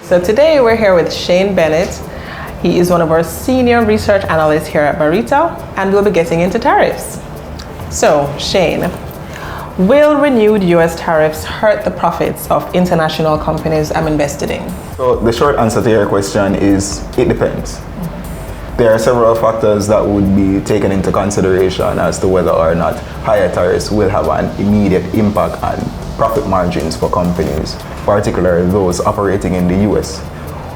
So today we're here with Shane Bennett. He is one of our senior research analysts here at Barita, and we'll be getting into tariffs. So, Shane, will renewed US tariffs hurt the profits of international companies I'm invested in? So the short answer to your question is it depends. There are several factors that would be taken into consideration as to whether or not higher tariffs will have an immediate impact on profit margins for companies, particularly those operating in the US.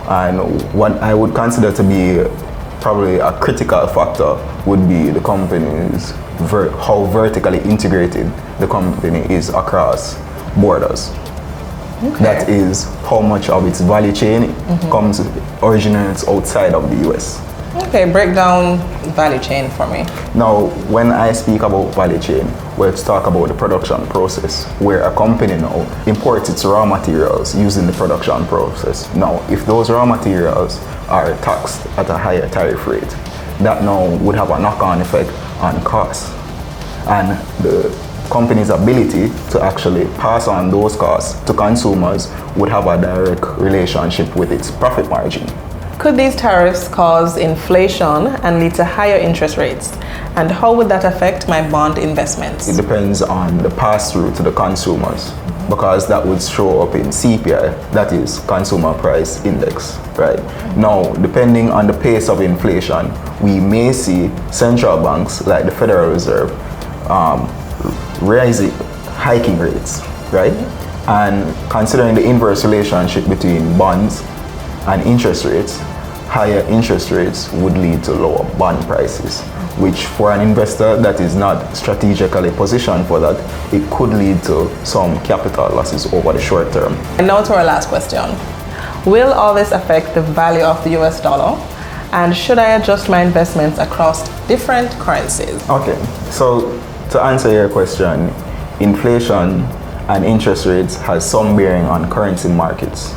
And what I would consider to be probably a critical factor would be the company's how vertically integrated the company is across borders. Okay. That is how much of its value chain originates outside of the US. Okay, break down value chain for me. Now, when I speak about value chain, let's talk about the production process, where a company now imports its raw materials using the production process. Now, if those raw materials are taxed at a higher tariff rate, that now would have a knock-on effect on costs. And the company's ability to actually pass on those costs to consumers would have a direct relationship with its profit margin. Could these tariffs cause inflation and lead to higher interest rates? And how would that affect my bond investments? It depends on the pass-through to the consumers, because that would show up in CPI, that is Consumer Price Index, right? Now, depending on the pace of inflation, we may see central banks like the Federal Reserve hiking rates, right? And considering the inverse relationship between bonds and interest rates, higher interest rates would lead to lower bond prices, which for an investor that is not strategically positioned for that, it could lead to some capital losses over the short term. And now to our last question. Will all this affect the value of the US dollar? And should I adjust my investments across different currencies? Okay, so to answer your question, inflation and interest rates has some bearing on currency markets.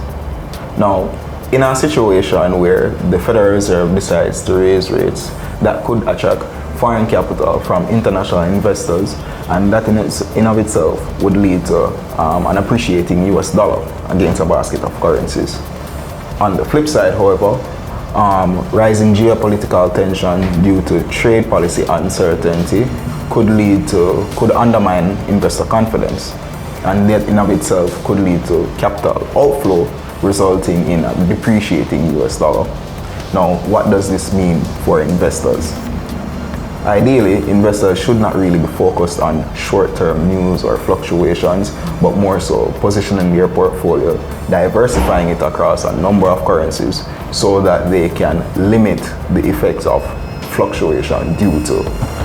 Now, in a situation where the Federal Reserve decides to raise rates, that could attract foreign capital from international investors, and that in of itself would lead to an appreciating US dollar against a basket of currencies. On the flip side, however, rising geopolitical tension due to trade policy uncertainty could undermine investor confidence, and that in of itself could lead to capital outflow, resulting in a depreciating US dollar. Now, what does this mean for investors? Ideally, investors should not really be focused on short-term news or fluctuations, but more so positioning their portfolio, diversifying it across a number of currencies so that they can limit the effects of fluctuation due to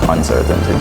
uncertainty.